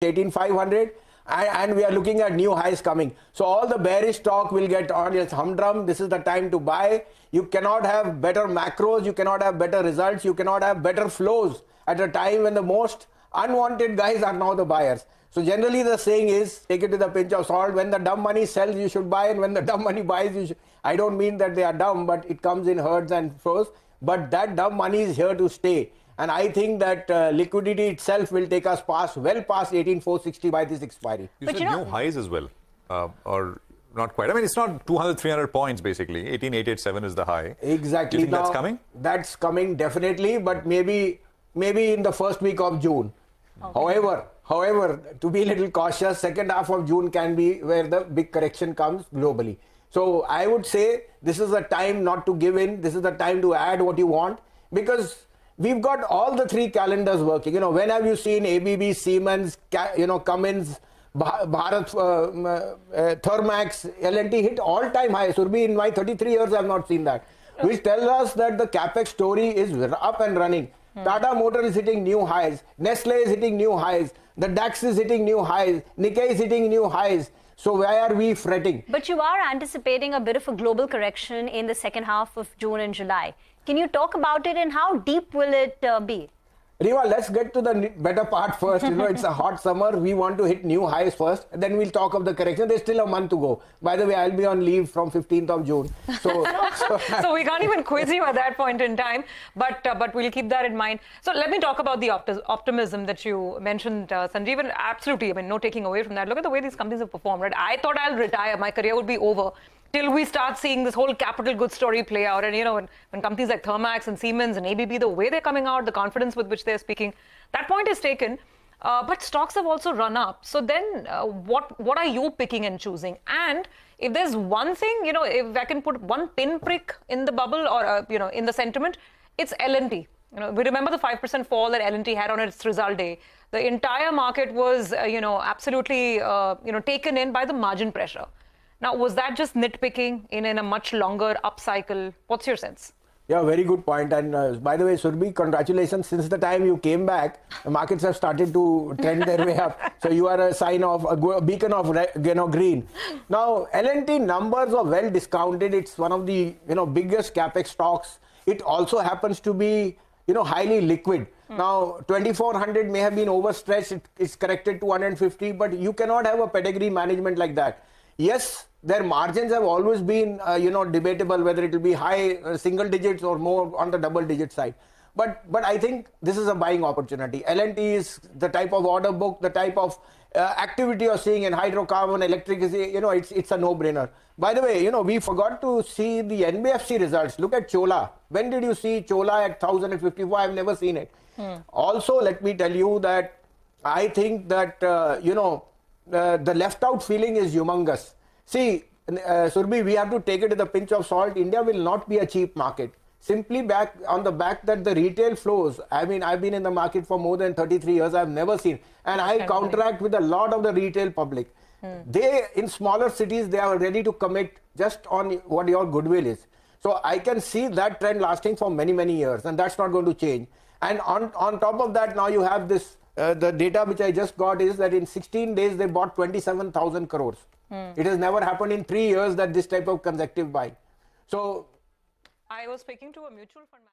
18,500, and we are looking at new highs coming. So all the bearish talk will get on its humdrum. This is the time to buy. You cannot have better macros, you cannot have better results, you cannot have better flows at a time when the most unwanted guys are now the buyers. So generally the saying is, take it with a pinch of salt. When the dumb money sells, you should buy, and when the dumb money buys, you should. I don't mean that they are dumb, but it comes in herds and flows. But that dumb money is here to stay. And I think that liquidity itself will take us well past 18,460 by this expiry. You said new highs as well, or not quite. I mean, it's not 200, 300 points basically. 18,887 is the high. Exactly. Do you think that's coming? That's coming definitely, but maybe in the first week of June. Okay. However, to be a little cautious, second half of June can be where the big correction comes globally. So I would say this is a time not to give in. This is the time to add what you want, because we've got all the three calendars working. You know, when have you seen ABB, Siemens, Cummins, Bharat, Thermax, L&T hit all-time high? Surbi, in my 33 years, I have not seen that. Which tells us that the capex story is up and running. Tata Motor is hitting new highs. Nestle is hitting new highs. The DAX is hitting new highs. Nikkei is hitting new highs. So why are we fretting? But you are anticipating a bit of a global correction in the second half of June and July. Can you talk about it, and how deep will it be? Riva, let's get to the better part first. You know, it's a hot summer. We want to hit new highs first, and then we'll talk of the correction. There's still a month to go. By the way, I'll be on leave from 15th of June. So we can't even quiz you at that point in time, but we'll keep that in mind. So let me talk about the optimism that you mentioned, Sanjeev. And absolutely, I mean, no taking away from that. Look at the way these companies have performed, right? I thought I'll retire. My career would be over till we start seeing this whole capital goods story play out. And, you know, when companies like Thermax and Siemens and ABB, the way they're coming out, the confidence with which they're speaking, that point is taken. But stocks have also run up. So then what are you picking and choosing? And if there's one thing, you know, if I can put one pinprick in the bubble or, you know, in the sentiment, it's L&T. You know, we remember the 5% fall that L&T had on its result day. The entire market was, you know, absolutely, you know, taken in by the margin pressure. Now, was that just nitpicking in a much longer upcycle? What's your sense? Yeah, very good point. And by the way, Surbi, congratulations. Since the time you came back, the markets have started to trend their way up. So you are a sign of a beacon of green. Now, L&T numbers are well discounted. It's one of the biggest capex stocks. It also happens to be highly liquid. Now, 2,400 may have been overstretched. It's corrected to 150, but you cannot have a pedigree management like that. Yes, their margins have always been, debatable whether it will be high single digits or more on the double digit side. But I think this is a buying opportunity. L&T is the type of order book, the type of activity you're seeing in hydrocarbon, electricity, it's a no-brainer. By the way, we forgot to see the NBFC results. Look at Chola. When did you see Chola at 1,054? I've never seen it. Also, let me tell you that I think that, the left out feeling is humongous. See, Surbi, we have to take it with a pinch of salt. India will not be a cheap market. Simply on the back that the retail flows. I mean, I've been in the market for more than 33 years. I've never seen. And I counteract with a lot of the retail public. They, in smaller cities, they are ready to commit just on what your goodwill is. So I can see that trend lasting for many, many years. And that's not going to change. And on top of that, now you have this. The data which I just got is that in 16 days, they bought 27,000 crores. It has never happened in 3 years that this type of consecutive buying. So I was speaking to a mutual fund manager.